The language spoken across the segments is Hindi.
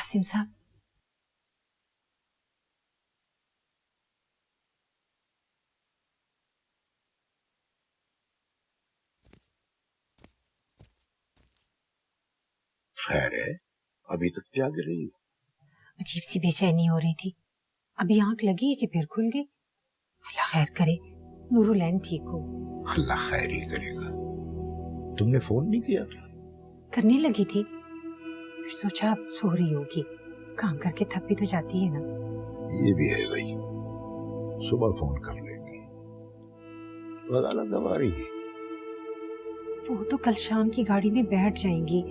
कासिम साहब, खैर है, अभी तक जाग रही? अजीब सी बेचैनी हो रही थी। अभी आंख लगी है कि फिर खुल गई। अल्लाह खैर करे, नूरुलैन ठीक हो। अल्लाह खैर ही करेगा। तुमने फोन नहीं किया था? करने लगी थी, फिर सोचा अब सो रही होगी, काम करके थक भी तो जाती है ना। ये भी है भाई, सुबह फोन कर लेंगे। वकालत कब आ रही है? वो तो कल शाम की गाड़ी में बैठ जाएंगी,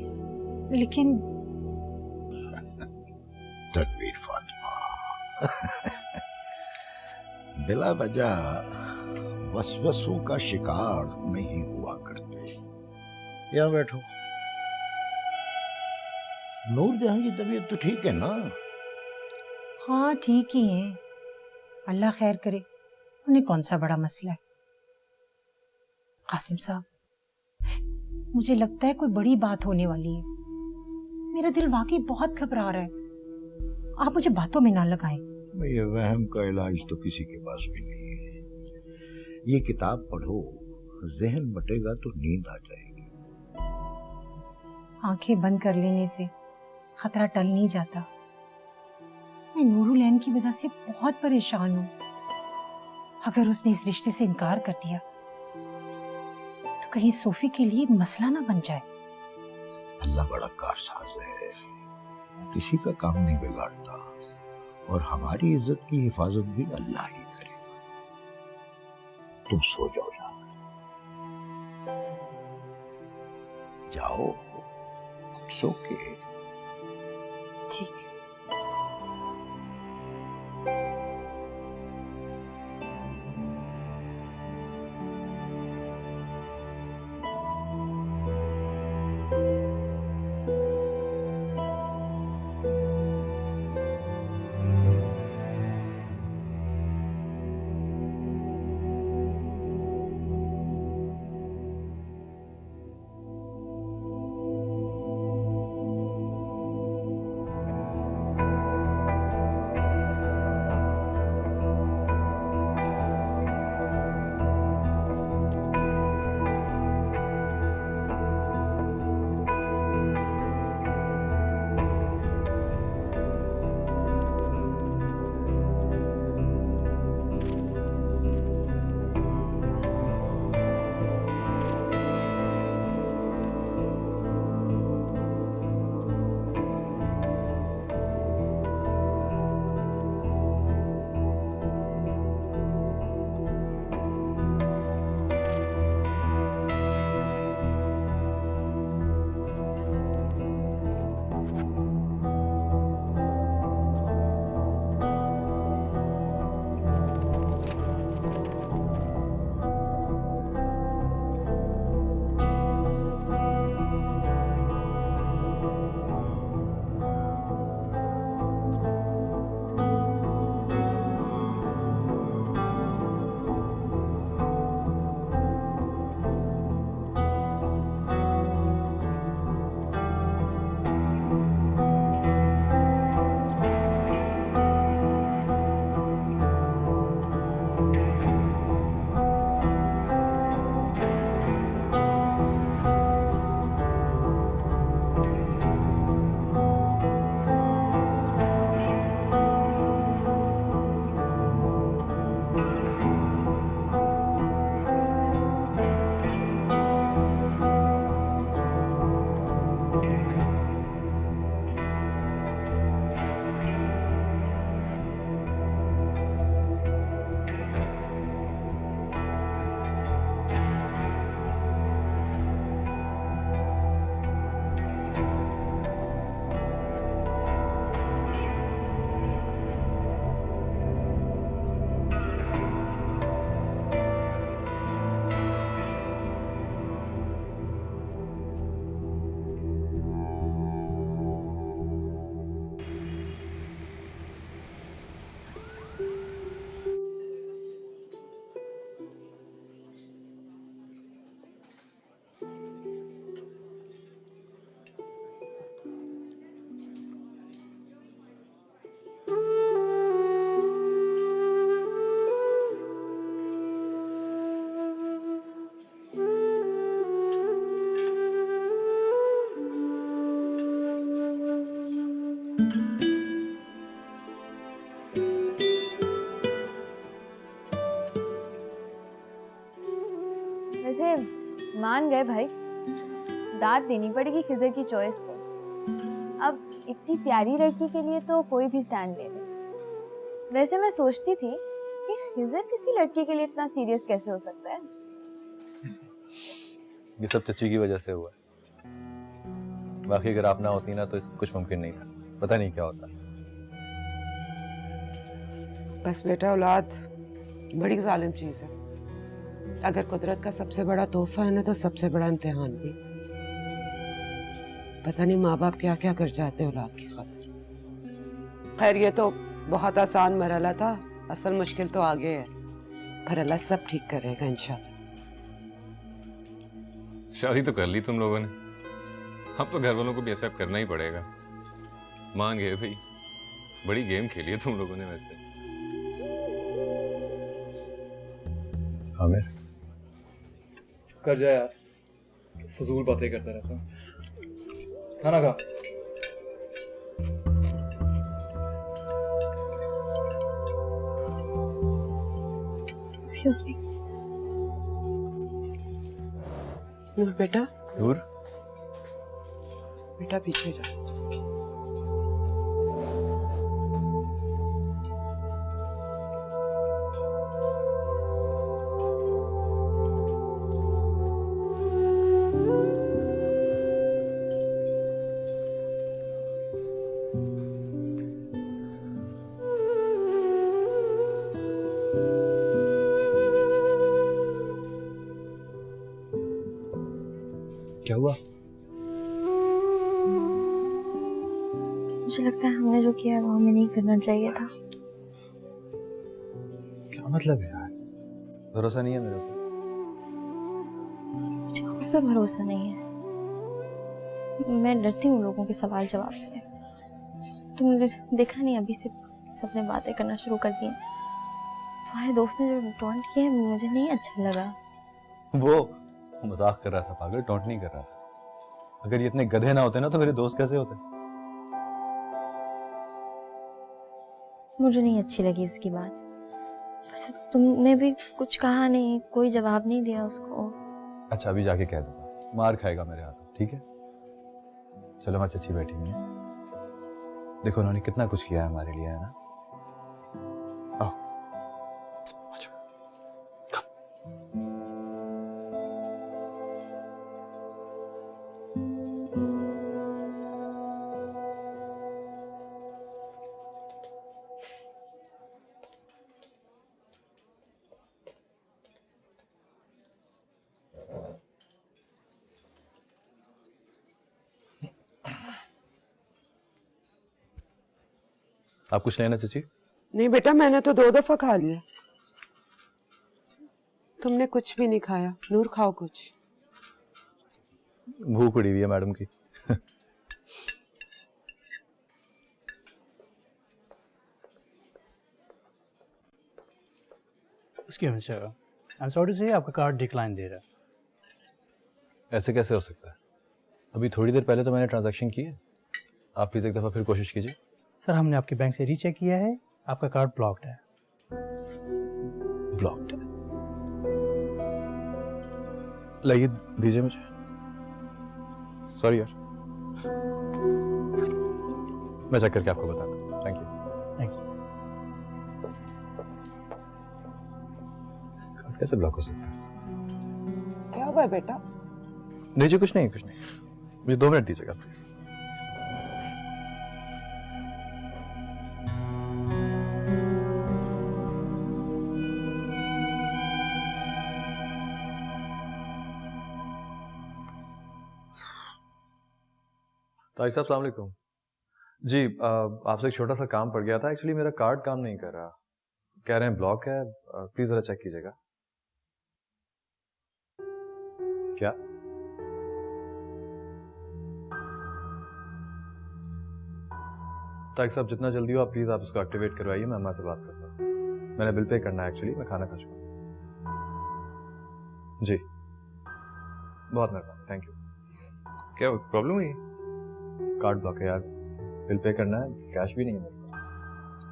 लेकिन तनवीर फातिमा बिला वजह वसवसों का शिकार नहीं हुआ करते। यहाँ बैठो। नूरजहां की तबीयत तो ठीक है ना? हाँ ठीक ही है, अल्लाह खैर करे। उन्हें कौन सा बड़ा मसला है। कासिम साहब, मुझे लगता है कोई बड़ी बात होने वाली है। मेरा दिल वाकई बहुत घबरा रहा है। आप मुझे बातों में ना लगाएं। ये वहम का इलाज तो किसी के पास भी नहीं है। ये किताब पढ़ो, जहन बटेगा तो नींद आ जाएगी। आंखें बंद कर लेने से खतरा टल नहीं जाता। मैं नूरुलैन की वजह से बहुत परेशान हूँ। अगर उसने इस रिश्ते से इनकार कर दिया तो कहीं सोफी के लिए मसला ना बन जाए। अल्लाह बड़ा कारसाज है, किसी का काम नहीं बिगाड़ता, और हमारी इज्जत की हिफाजत भी अल्लाह ही करेगा। तुम सो जाओ, जाओ, सो के। ठीक है। गए भाई, दाद देनी पड़ेगी खिजर की चॉइस को। अब इतनी प्यारी लड़की के लिए तो कोई भी स्टैंड ले ले। वैसे मैं सोचती थी कि खिजर किसी लड़की के लिए इतना सीरियस कैसे हो सकता है। ये सब चची की वजह से हुआ है। बाकी अगर आप ना होती ना तो कुछ मुमकिन नहीं था। पता नहीं क्या होता। बस बेटा, औलाद बड़ी जालिम चीज है। अगर कुदरत का सबसे बड़ा तोहफा है ना, तो सबसे बड़ा इम्तिहान भी। पता नहीं माँ बाप क्या क्या कर जाते हैं औलाद की खातिर। खैर, ये तो बहुत आसान मरहला था, असल मुश्किल तो आगे है, पर अल्लाह सब ठीक करेगा इंशाल्लाह। शादी तो कर ली तुम लोगों ने, अब तो घर वालों को भी एक्सेप्ट करना ही पड़ेगा। मान गए भाई, बड़ी गेम खेली है तुम लोगों ने वैसे। आमिर, कर जा यार, फजूल बातें करता रहता हूँ। खाना खा। Excuse me. नूर बेटा, नूर, बेटा पीछे जा। क्या हुआ? मुझे लगता है हमने जो किया है वो हमें नहीं करना चाहिए था। क्या मतलब है यार? भरोसा नहीं है मेरे ऊपर? मुझे खुद पे भरोसा नहीं है। मैं डरती हूँ लोगों के सवाल जवाब से। तुमने देखा नहीं, अभी से सबने बातें करना शुरू कर दी। तुम्हारे दोस्त ने जो टॉन्ट किया है मुझे नहीं अच्छा लगा। वो मजाक कर रहा था पागल, टॉन्ट नहीं कर रहा था। अगर ये इतने गधे ना होते ना तो मेरे दोस्त कैसे होते? मुझे नहीं अच्छी लगी उसकी बात। वैसे तुमने भी कुछ कहा नहीं, कोई जवाब नहीं दिया उसको। अच्छा, अभी जाके कह दूंगा, मार खाएगा मेरे हाथों, ठीक है? चलो, मैं चची बैठी हुई है। देखो उन्होंने कितना कुछ किया है हमारे लिए, है ना? आओ, अच्छा। आप कुछ लेना चची? नहीं बेटा, मैंने तो 2 दफा खा लिया। तुमने कुछ भी नहीं खाया। नूर, खाओ कुछ। भूख उड़ी हुई है मैडम की। Excuse me, sir. I'm sorry to say आपका कार्ड डिक्लाइन दे रहा है। ऐसे कैसे हो सकता है? अभी थोड़ी देर पहले तो मैंने ट्रांजैक्शन की है। आप प्लीज एक दफा फिर कोशिश कीजिए। सर, हमने आपके बैंक से रीचेक किया है, आपका कार्ड ब्लॉक्ड है। ब्लॉक्ड है? लाइए, दीजिए मुझे। सॉरी यार, मैं चेक करके आपको बताता हूँ। Thank you. Thank you. कैसे ब्लॉक हो सकता है? क्या हुआ है बेटा? नहीं जी, कुछ नहीं, कुछ नहीं। मुझे 2 मिनट दीजिएगा प्लीज। तारिक साहब, अस्सलाम वालेकुम। जी, आपसे एक छोटा सा काम पड़ गया था। एक्चुअली मेरा कार्ड काम नहीं कर रहा, कह रहे हैं ब्लॉक है। प्लीज जरा चेक कीजिएगा। क्या? तारिक साहब, जितना जल्दी हो आप प्लीज आप इसको एक्टिवेट करवाइए। मैं अम्मा से बात करता हूँ। मैंने बिल पे करना है एक्चुअली, मैं खाना खा चुका हूँ। जी, बहुत मेहरबानी, थैंक यू। क्या प्रॉब्लम हुई? कार्ड ब्लॉक है यार, बिल पे करना है, कैश भी नहीं है मेरे पास।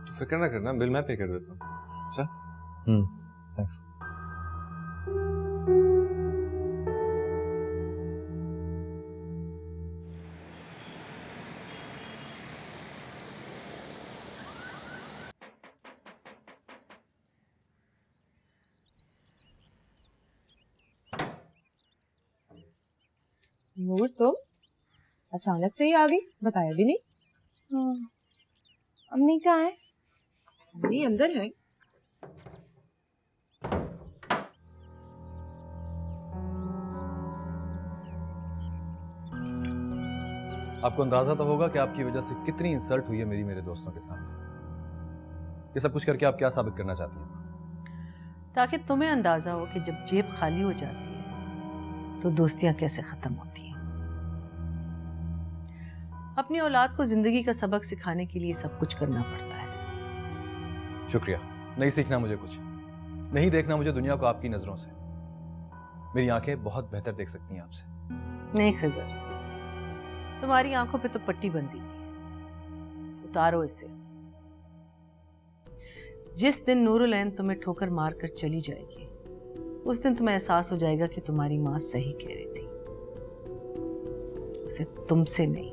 तो फिक्र ना करना, बिल मैं पे कर देता हूँ। चल। थैंक्स। नूर तुम अचानक से ही आ गई, बताया भी नहीं। हाँ, अम्मी कहाँ है? अम्मी अंदर है। आपको अंदाजा तो होगा कि आपकी वजह से कितनी इंसल्ट हुई है मेरी मेरे दोस्तों के सामने। ये सब कुछ करके आप क्या साबित करना चाहती हैं? ताकि तुम्हें अंदाजा हो कि जब जेब खाली हो जाती है तो दोस्तियां कैसे खत्म होती हैं। अपनी औलाद को जिंदगी का सबक सिखाने के लिए सब कुछ करना पड़ता है। शुक्रिया। नहीं सीखना मुझे कुछ, नहीं देखना मुझे दुनिया को आपकी नजरों से। मेरी आंखें बहुत बेहतर देख सकती हैं आपसे। नहीं खिजर, तुम्हारी आंखों पे तो पट्टी बंधी हुई है, उतारो इसे। जिस दिन नूरुल ऐन तुम्हें ठोकर मार कर चली जाएगी उस दिन तुम्हें एहसास हो जाएगा कि तुम्हारी माँ सही कह रही थी। उसे तुमसे नहीं,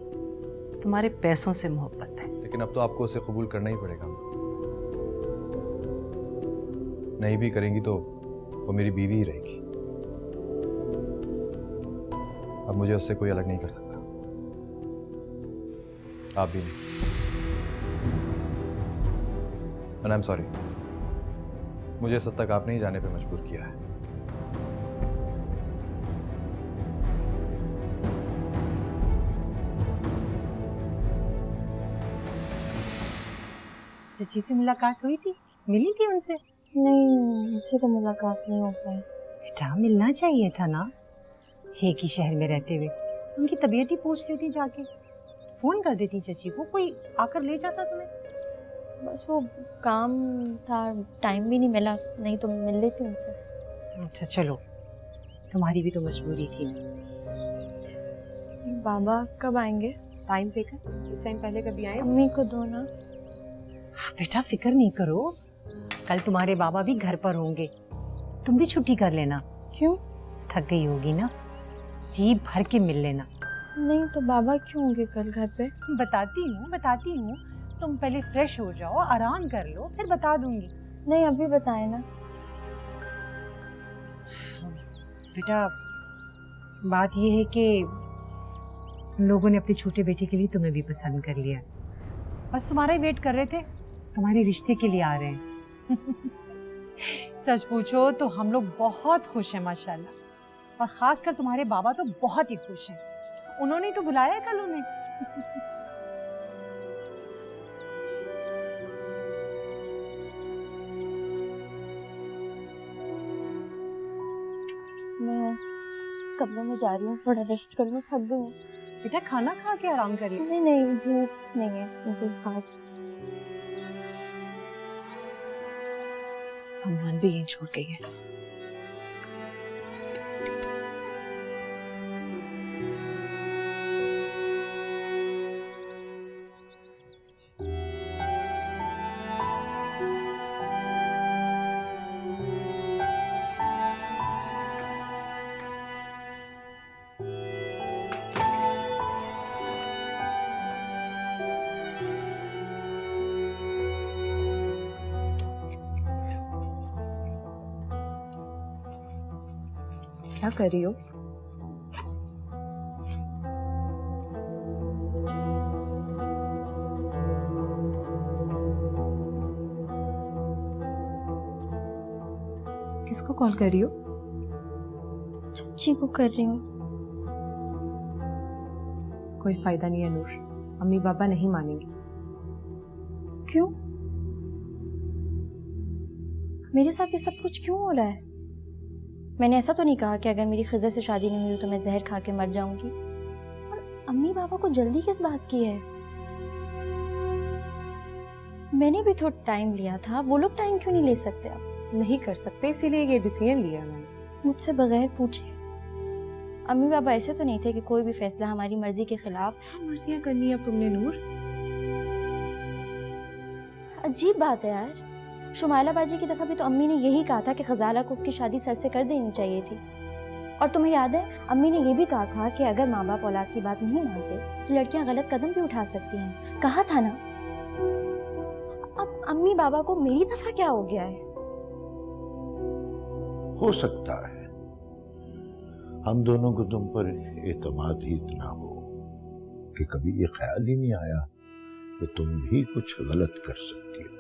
तुम्हारे पैसों से मोहब्बत है। लेकिन अब तो आपको उसे कबूल करना ही पड़ेगा। नहीं भी करेंगी तो वो मेरी बीवी ही रहेगी। अब मुझे उससे कोई अलग नहीं कर सकता, आप भी नहीं। And I'm sorry, मुझे इस हद तक आपने ही जाने पे मजबूर किया है। चची से मुलाकात हुई थी? मिली थी उनसे? नहीं, मुझसे तो मुलाकात नहीं हो पाई। बेटा मिलना चाहिए था ना, एक ही शहर में रहते हुए। उनकी तबीयत ही पूछ लेती, जाके फोन कर देती चची को, कोई आकर ले जाता तुम्हें। बस वो काम था, टाइम भी नहीं मिला, नहीं तो मिल लेती उनसे। अच्छा चलो, तुम्हारी भी तो मजबूरी थी। बाबा कब आएंगे? टाइम देखा, इस टाइम पहले कभी आए? अम्मी को दो ना। बेटा फिक्र नहीं करो, कल तुम्हारे बाबा भी घर पर होंगे, तुम भी छुट्टी कर लेना। क्यों? थक गई होगी ना, जी भर के मिल लेना। नहीं तो बाबा क्यों होंगे कल घर पे? बताती हूँ, तुम पहले फ्रेश हो जाओ, आराम कर लो, फिर बता दूंगी। नहीं अभी बताए ना। बेटा बात ये है कि लोगों ने अपनी छोटे बेटे के लिए तुम्हें भी पसंद कर लिया, बस तुम्हारा ही वेट कर रहे थे, तुम्हारे रिश्ते के लिए आ रहे हैं। सच पूछो तो हम लोग बहुत खुश हैं माशाल्लाह, और खासकर तुम्हारे बाबा तो बहुत ही खुश हैं। उन्होंने तो बुलाया कल उन्हें। मैं कमरे में जा रही हूँ, थोड़ा रेस्ट कर लूँ, थक गई हूँ। बेटा खाना खा के आराम कर लो। नहीं भूख नहीं है कोई खास। सामान भी यहीं छोड़ गई है। क्या कर रही हो? किसको कॉल कर रही हो? चच्ची को कर रही हूँ। कोई फायदा नहीं है नूर, अम्मी बाबा नहीं मानेंगे। क्यों? मेरे साथ ये सब कुछ क्यों हो रहा है? मैंने ऐसा तो नहीं कहा कि अगर मेरी खिज़र से शादी नहीं हुई तो मैं जहर खा के मर जाऊंगी। और अम्मी बाबा को जल्दी किस बात की है? मैंने भी थोड़ा टाइम लिया था, वो लोग टाइम क्यों नहीं ले सकते? अब नहीं कर सकते, इसीलिए ये डिसीजन लिया मैंने। मुझसे बगैर पूछे। अम्मी बाबा ऐसे तो नहीं थे कि कोई भी फैसला हमारी मर्जी के खिलाफ। मर्जियां करनी है अब तुमने नूर। अजीब बात है यार, शुमाइला बाजी की दफा भी तो अम्मी ने यही कहा था कि खजाला को उसकी शादी सर से कर देनी चाहिए थी। और तुम्हें याद है अम्मी ने यह भी कहा था कि अगर माँ बाप औलाद की बात नहीं मानते तो लड़कियां गलत कदम भी उठा सकती हैं, कहा था ना। अब अम्मी बाबा को मेरी दफा क्या हो गया है? हो सकता है हम दोनों को तुम पर एतमाद ही इतना हो कि कभी ये ख्याल ही नहीं आया कि तुम भी कुछ गलत कर सकती हो।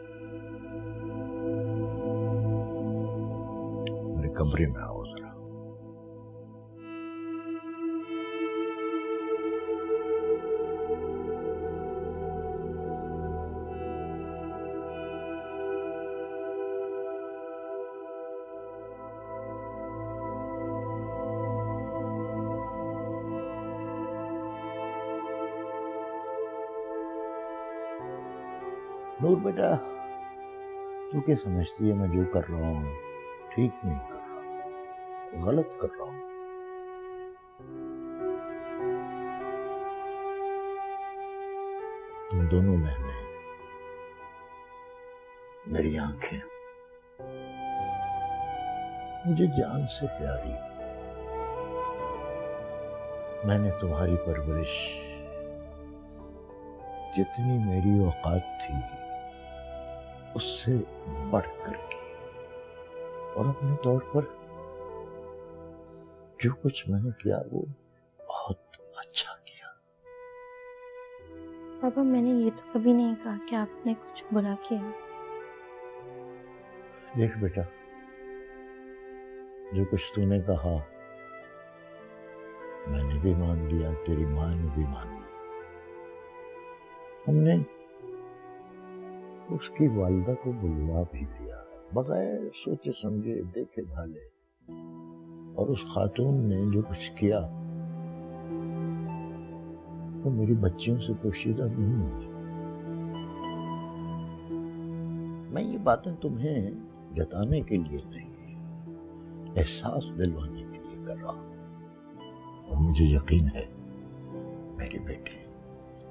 मेरे कमरे में आओ जरा। नूर बेटा, तू क्या समझती है मैं जो कर रहा हूँ ठीक नहीं कर रहा, गलत कर रहा हूँ? तुम दोनों बहनें मेरी आंखें, मुझे जान से प्यारी। मैंने तुम्हारी परवरिश जितनी मेरी औकात थी उससे बढ़कर की, और अपने तौर पर जो कुछ मैंने किया वो बहुत अच्छा किया। पापा, मैंने ये तो कभी नहीं कहा कि आपने कुछ बुरा किया। देख बेटा, जो कुछ तूने कहा मैंने भी मान लिया, तेरी माँ ने भी मान लिया। हमने उसकी वालिदा को बुलवा भी दिया बगैर सोचे समझे, देखे भाले, और उस खातून ने जो कुछ किया वो मेरी बच्चियों से पोशीदा नहीं हुई। मैं ये बातें तुम्हें जताने के लिए नहीं, एहसास दिलवाने के लिए कर रहा हूं, और मुझे यकीन है मेरी बेटी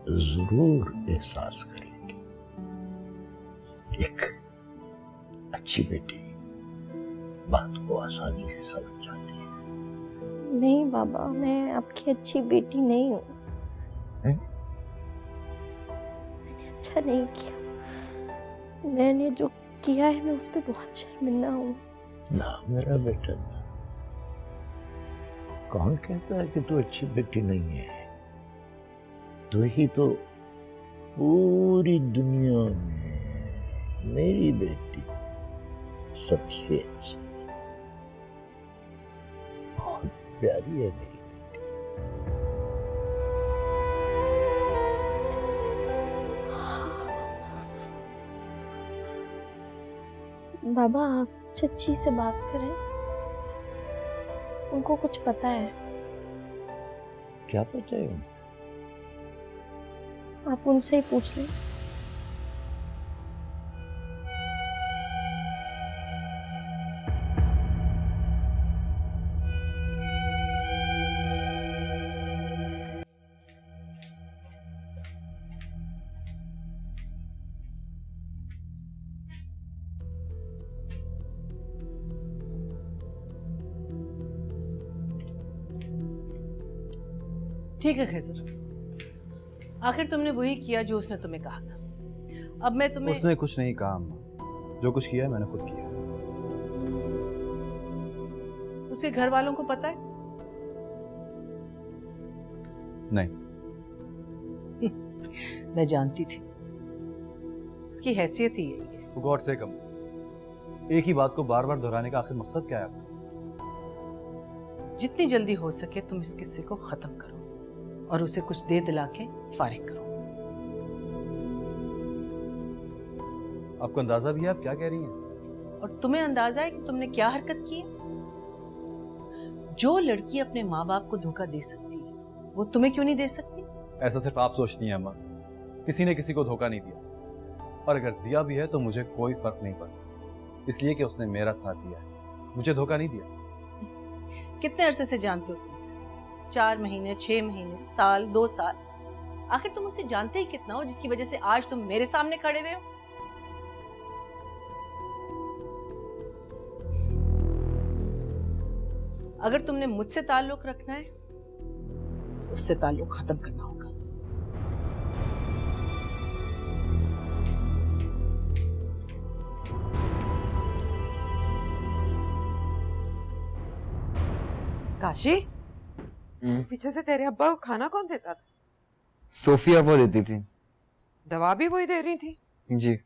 जरूर एहसास करेगी। एक अच्छी बेटी बात को आसानी से समझ जाती है। नहीं बाबा, मैं आपकी अच्छी बेटी नहीं हूँ। मैंने अच्छा नहीं किया। मैंने जो किया है मैं उस पर बहुत शर्मिंदा हूँ। ना मेरा बेटा, कौन कहता है कि तू अच्छी बेटी नहीं है? तू ही तो पूरी दुनिया में मेरी बेटी सबसे अच्छी, बहुत प्यारी है मेरी बेटी। बाबा, आप चच्ची से बात करें, उनको कुछ पता है। क्या पता है? आप उनसे ही पूछ लें। ठीक है खिजर, आखिर तुमने वही किया जो उसने तुम्हें कहा था। अब मैं तुम्हें... उसने कुछ नहीं कहा अम्मा, जो कुछ किया मैंने खुद किया। उसके घर वालों को पता है? नहीं। मैं जानती थी, उसकी हैसियत ही यही है। गॉड से कम, एक ही बात को बार बार दोहराने का आखिर मकसद क्या है आपका? जितनी जल्दी हो सके तुम इस किस्से को खत्म करो और उसे कुछ दे दिला के फारिग करो। आपको अंदाजा भी है आप क्या कह रही हैं? और तुम्हें अंदाजा है कि तुमने क्या हरकत की है? जो लड़की अपने माँ बाप को धोखा दे सकती है वो तुम्हें क्यों नहीं दे सकती? ऐसा सिर्फ आप सोचती हैं अम्मा, किसी ने किसी को धोखा नहीं दिया, और अगर दिया भी है तो मुझे कोई फर्क नहीं पड़ता, इसलिए कि उसने मेरा साथ दिया है, मुझे धोखा नहीं दिया। कितने अरसे से जानते हो तुम उसे? 4 महीने, 6 महीने, साल, 2 साल? आखिर तुम उसे जानते ही कितना हो जिसकी वजह से आज तुम मेरे सामने खड़े हुए हो? अगर तुमने मुझसे ताल्लुक रखना है तो उससे ताल्लुक खत्म करना होगा। काशी, पीछे से तेरे अब्बा को खाना कौन देता था? सोफिया वो देती थी। दवा भी वही दे रही थी? जी।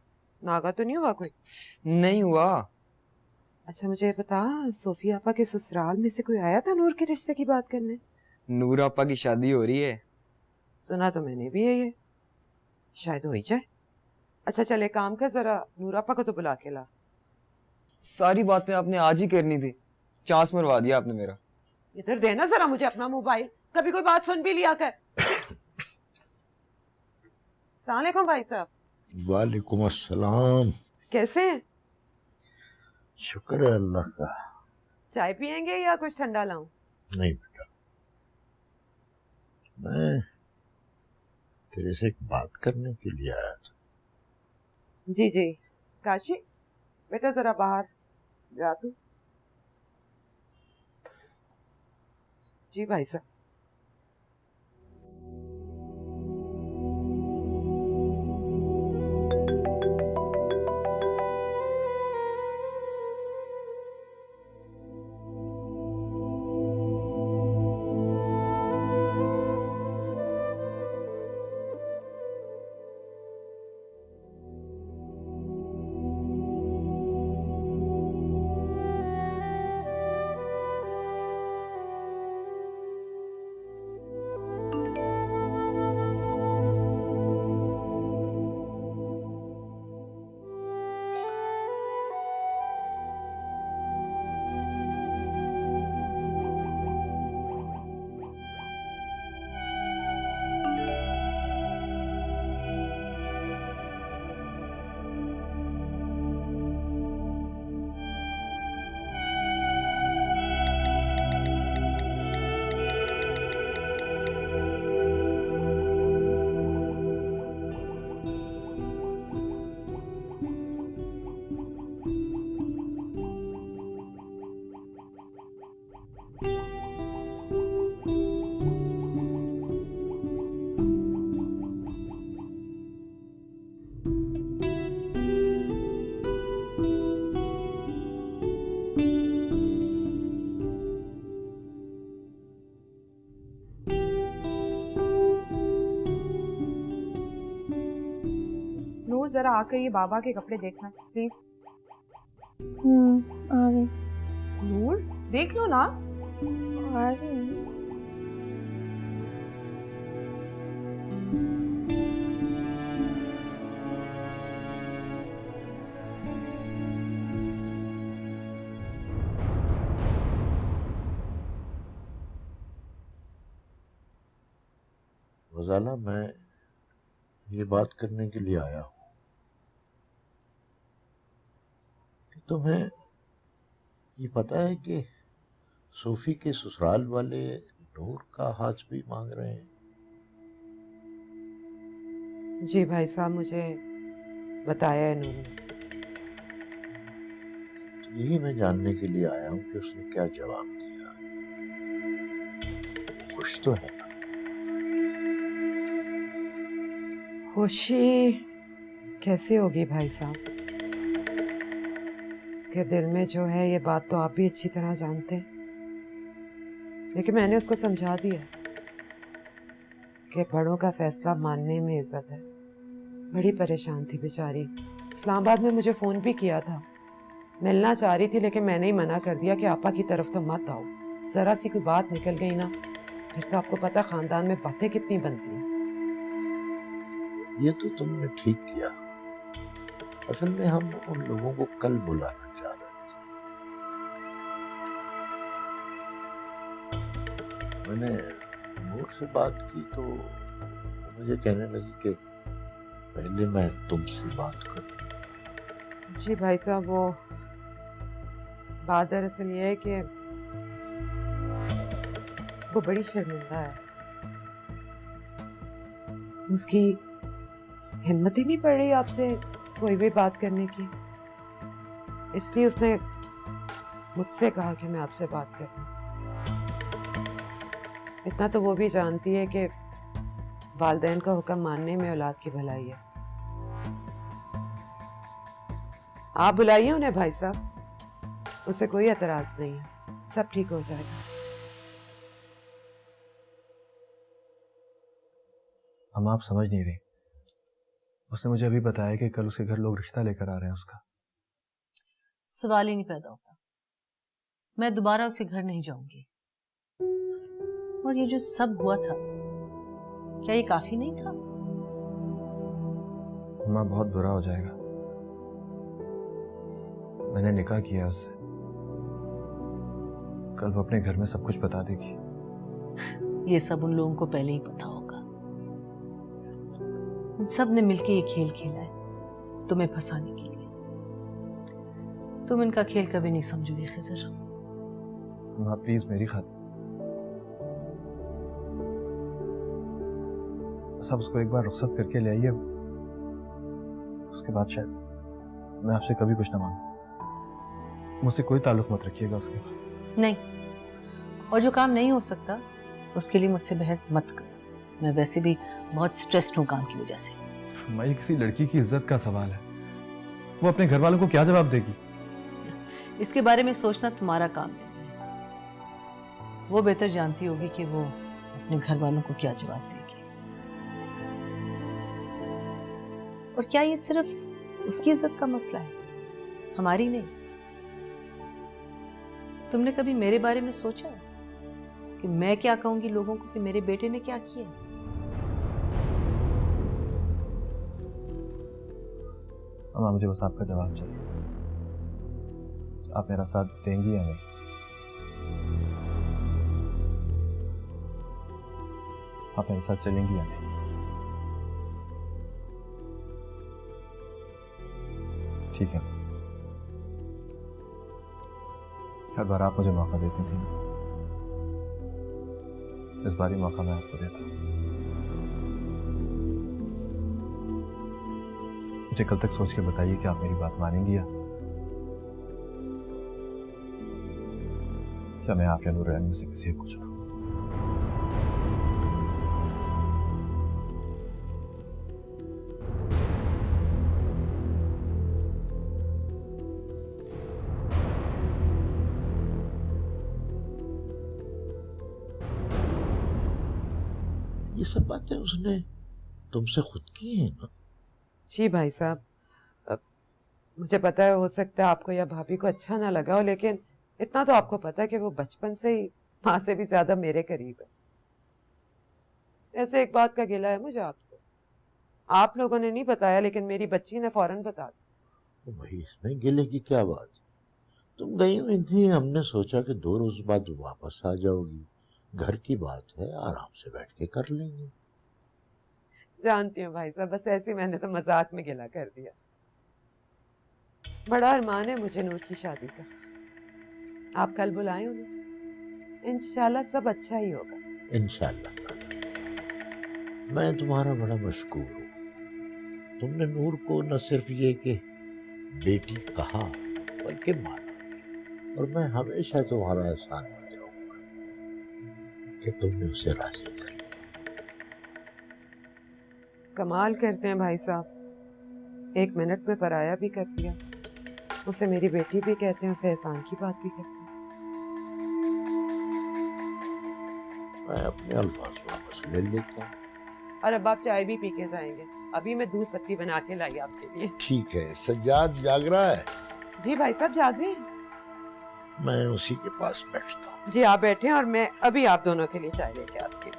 नागा तो नहीं हुआ कोई? नहीं हुआ। अच्छा मुझे बता, सोफिया आपा के ससुराल में से कोई आया था नूर के रिश्ते की बात करने? नूर आपा की शादी हो रही है। सुना तो मैंने भी है ये, शायद हो ही जाए। अच्छा चल एक काम कर, जरा नूर आपा को तो बुला के ला। सारी बातें आपने आज ही करनी थी, चांस मरवा दिया आपने मेरा। इधर देना जरा मुझे अपना मोबाइल, कभी कोई बात सुन भी लिया कर। अस्सलाम वालेकुम भाई साहब। वालेकुम अस्सलाम। कैसे हैं? शुक्र है अल्लाह का। चाय पियेंगे या कुछ ठंडा लाऊं? नहीं बेटा, मैं तेरे से एक बात करने के लिए आया था। जी जी। काशी बेटा जरा बाहर जा तू। जी भाई साहब। नूर जरा आकर ये बाबा के कपड़े देखना प्लीज। आ गई। नूर देख लो ना। आ रही हूँ। वज़ाला, मैं ये बात करने के लिए आया हूँ कि तुम्हें ये पता है कि सोफी के ससुराल वाले नूर का हाथ भी मांग रहे हैं। जी भाई साहब, मुझे बताया है नूर ने। तो यही मैं जानने के लिए आया हूँ कि उसने क्या जवाब दिया। खुश तो है ना? खुशी कैसे होगी भाई साहब? उसके दिल में जो है ये बात तो आप भी अच्छी तरह जानते हैं, लेकिन मैंने उसको समझा दिया कि बड़ों का फैसला मानने में इज्जत है। बड़ी परेशान थी बेचारी, इस्लामाबाद में मुझे फ़ोन भी किया था, मिलना चाह रही थी, लेकिन मैंने ही मना कर दिया कि आपा की तरफ तो मत आओ। ज़रा सी कोई बात निकल गई ना, फिर तो आपको पता ख़ानदान में बातें कितनी बनती हैं। ये तो तुमने ठीक किया। असल में हम उन लोगों को कल बुलाना चाह रहे थे। मैंने नूर से बात की तो मुझे कहने लगी कि पहले मैं तुमसे बात करूं। जी भाई साहब, वो बात दरअसल ये है कि वो बड़ी शर्मिंदा है। उसकी हिम्मत ही नहीं पड़ रही आपसे कोई भी बात करने की, इसलिए उसने मुझसे कहा कि मैं आपसे बात करूं। इतना तो वो भी जानती है कि वालिदैन का हुक्म मानने में औलाद की भलाई है। आप बुलाइए उन्हें भाई साहब, उसे कोई एतराज नहीं है, सब ठीक हो जाएगा। हम आप समझ नहीं रही। उसने मुझे अभी बताया कि कल उसके घर लोग रिश्ता लेकर आ रहे हैं उसका। सवाल ही नहीं पैदा होता। मैं दोबारा उसके घर नहीं जाऊंगी। और ये जो सब हुआ था, क्या ये काफी नहीं था? माँ बहुत बुरा हो जाएगा। मैंने निकाह किया है उससे। कल वो अपने घर में सब कुछ बता देगी। ये सब उन लोगों को पहले ही पता होगा। उन सब ने मिलकर ये खेल खेला है तुम्हें फंसाने के लिए। तुम इनका खेल कभी नहीं समझोगे खिजर। माँ प्लीज मेरी खातिर सब उसको एक बार रुखसत करके ले आइए। उसके बाद शायद मैं आपसे कभी कुछ ना मांगू। मुझसे कोई ताल्लुक मत रखिएगा उसके बाद। नहीं, और जो काम नहीं हो सकता उसके लिए मुझसे बहस मत करो। मैं वैसे भी बहुत स्ट्रेस्ड हूँ काम की वजह से। माँ किसी लड़की की इज्जत का सवाल है। वो अपने घर वालों को क्या जवाब देगी? इसके बारे में सोचना तुम्हारा काम नहीं। वो बेहतर जानती होगी कि वो अपने घर वालों को क्या जवाब देगी। और क्या ये सिर्फ उसकी इज्जत का मसला है, हमारी नहीं? तुमने कभी मेरे बारे में सोचा है कि मैं क्या कहूंगी लोगों को कि मेरे बेटे ने क्या किया? माँ मुझे बस आपका जवाब चाहिए। आप मेरा साथ देंगी या नहीं? आप मेरे साथ चलेंगी या नहीं? ठीक है। हर बार आप मुझे मौका देती थी, इस बार ही मौका मैं आपको देता हूं। मुझे कल तक सोच के बताइए कि आप मेरी बात मानेंगी या मैं आप या नूरैन में से किसी को चुनूं। ये सब बातें उसने तुमसे खुद की हैं ना? जी भाई साहब, मुझे पता है हो सकता है आपको या भाभी को अच्छा ना लगा हो, लेकिन इतना तो आपको पता है कि वो बचपन से ही माँ से भी ज्यादा मेरे करीब है। ऐसे एक बात का गिला है मुझे आपसे। आप लोगों ने नहीं बताया, लेकिन मेरी बच्ची ने फौरन बता दिया। भाई इसमें गिले की क्या बात है? तुम गई हुई थी, हमने सोचा कि 2 रोज बाद वापस आ जाओगी। घर की बात है, आराम से बैठ के कर लेंगे। जानती हूँ भाई साहब, बस ऐसे मैंने तो मजाक में गिला कर दिया। बड़ा अरमान है मुझे नूर की शादी का। आप कल बुलाएं उन्हें, इंशाल्लाह सब अच्छा ही होगा। इंशाल्लाह। मैं तुम्हारा बड़ा मशकूर हूँ। तुमने नूर को न सिर्फ ये कि बेटी कहा बल्कि माना, और मैं हमेशा तुम्हारा एहसान मान जाऊंगा कि तुमने उसे राजी कर लिया। कमाल करते हैं भाई साहब, 1 मिनट में पराया भी कर दिया। उसे मेरी बेटी भी कहते हैं, फिर एहसान की बात भी करते हैं। मैं अपने अल्फाज वापस ले लेता हूँ। और अब आप चाय भी पी के जाएंगे? अभी मैं दूध पत्ती बना के लाई आपके लिए। ठीक है। सज्जाद जाग रहा है? जी भाई साहब जाग रहे हैं। मैं उसी के पास बैठता हूँ। जी आप बैठे और मैं अभी आप दोनों के लिए चाय लेके आती हूँ।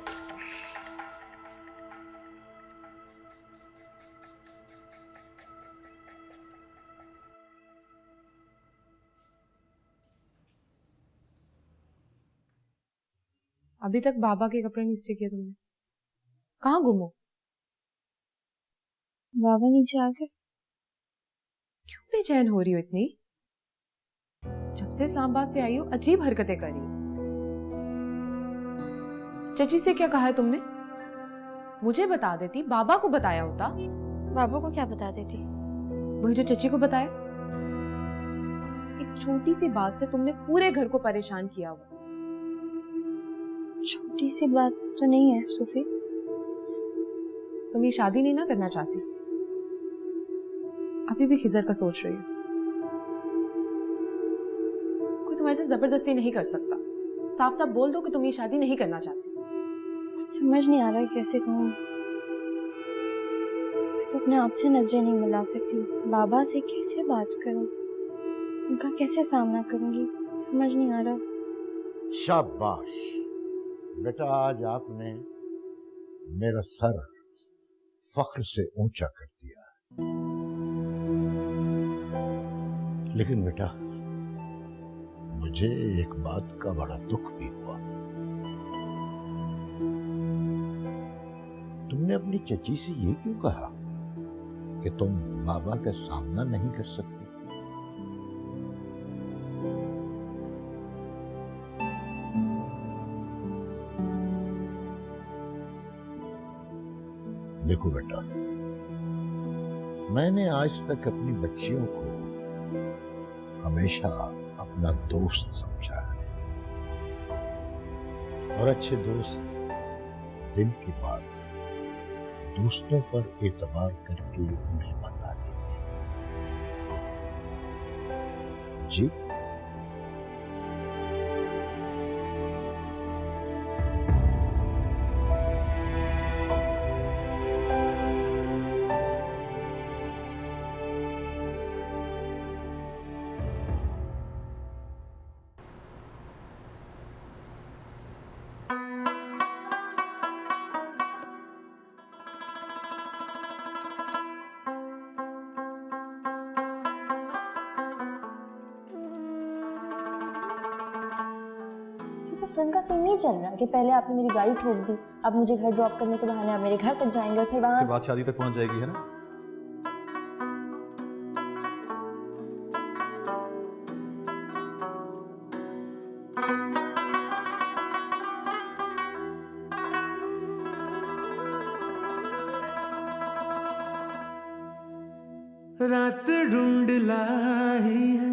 अभी तक बाबा के कपड़े नहीं इस्त्री किए तुमने? कहाँ गुम हो? बाबा नीचे आ गए। क्यों बेचैन हो रही हो इतनी? जब से इस्लामाबाद से आई हो अजीब हरकतें कर रही हो। चची से क्या कहा है तुमने? मुझे बता देती, बाबा को बताया होता। बाबा को क्या बता देती? वही जो चची को बताया। एक छोटी सी बात से तुमने पूरे घर को परेशान किया हुआ। छोटी सी बात तो नहीं है सूफी। तुम ये शादी नहीं ना करना चाहती? अभी भी खिजर का सोच रही हो? कोई तुम्हारे से जबरदस्ती नहीं कर सकता। साफ साफ बोल दो कि तुम ये शादी नहीं करना चाहती। कुछ समझ नहीं आ रहा है कैसे कहूँ। तो अपने आप से नजरें नहीं मिला सकती। बाबा से कैसे बात करूं, उनका कैसे सामना करूंगी, कुछ समझ नहीं आ रहा। शाबाश बेटा, आज आपने मेरा सर फख्र से ऊंचा कर दिया। लेकिन बेटा, मुझे एक बात का बड़ा दुख भी हुआ। तुमने अपनी चची से ये क्यों कहा कि तुम बाबा का सामना नहीं कर सकती? देखो बेटा, मैंने आज तक अपनी बच्चियों को हमेशा अपना दोस्त समझा है, और अच्छे दोस्त दिन के बाद दोस्तों पर एतबार करके उन्हें बता देते हैं। जी फिल्म का सीन नहीं चल रहा कि पहले आपने मेरी गाड़ी ठोक दी, अब मुझे घर ड्रॉप करने के बहाने आप मेरे घर तक जाएंगे और फिर वहां बात शादी तक पहुंच जाएगी, है ना? रात ढूंढ लाई है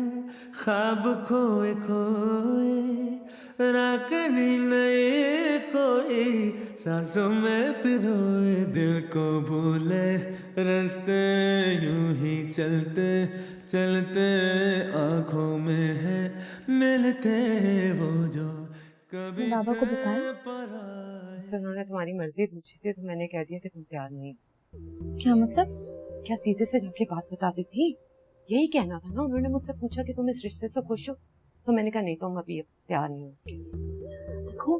ख्वाब खोए खोए, राकनी नए कोई सांसों में पिरोए, दिल को भूले रास्ते यूं ही चलते चलते आंखों में है मिलते वो जो कभी बाबा को बताया? उन्होंने तुम्हारी मर्जी पूछी थी तो मैंने कह दिया कि तुम तैयार नहीं। क्या मतलब? क्या सीधे से जाके बात बता देती? यही कहना था ना। उन्होंने मुझसे पूछा कि तुम इस रिश्ते से खुश हो, तो मैंने कहा नहीं, तुम अभी तैयार नहीं हो इसके लिए। देखो,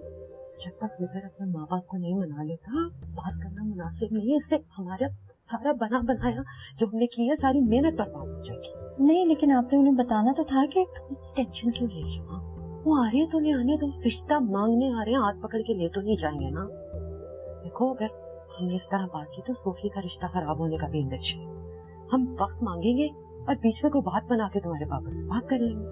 जब तक खिजर अपने माँ बाप को नहीं मना लेता, बात करना मुनासिब नहीं है। इससे हमारा सारा बना बनाया जो हमने किया, सारी मेहनत बर्बाद हो जाएगी। नहीं, लेकिन आपने उन्हें बताना तो था कि तुम इतनी टेंशन क्यों ले रही हो? वो आ रही है तो उन्हें आने दो। रिश्ता मांगने आ रहे हैं, हाथ पकड़ के ले तो नहीं जाएंगे ना। देखो, अगर हमने इस तरह बात की तो सोफी का रिश्ता खराब होने का भी अंदेश है। हम वक्त मांगेंगे और बीच में कोई बात बना के तुम्हारे पापा से बात कर लेंगे।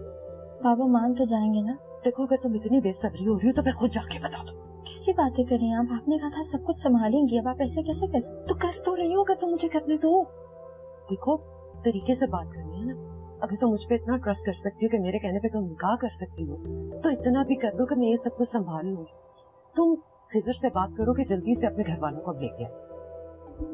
पापा मान तो जाएंगे ना? देखो, अगर तुम इतनी बेसब्री हो रही हो तो फिर खुद जाके बता दो। कैसी बातें कर रही हैं आप? आपने कहा था आप सब कुछ संभालेंगी, अब आप ऐसे कैसे कर सकते? तो कर तो रही हो, अगर तुम मुझे करने दो। देखो, तरीके से बात करनी है ना। अगर तुम मुझ पे इतना ट्रस्ट कर सकती हो कि मेरे कहने पे तुम निकाह कर सकती हो, तो इतना भी कर दो कि मैं ये सब कुछ संभाल लूंगी। तुम खिजर से बात करो कि जल्दी से अपने घर वालों को लेके आए।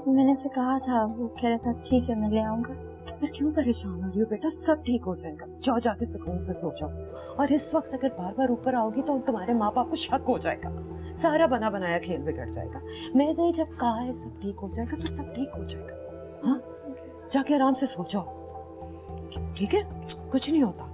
मैंने उसे कहा था, वो कह रहा था ठीक है मैं ले आऊंगा। तो फिर क्यों परेशान हो रही हो बेटा? सब ठीक हो जाएगा। जाओ जाके सुकून से सो जाओ। और इस वक्त अगर बार बार ऊपर आओगी तो तुम्हारे माँ बाप को शक हो जाएगा, सारा बना बनाया खेल बिगड़ जाएगा। मैंने जब कहा है सब ठीक हो जाएगा तो सब ठीक हो जाएगा। हाँ, जाके आराम से सो जाओ, ठीक है? कुछ नहीं होता।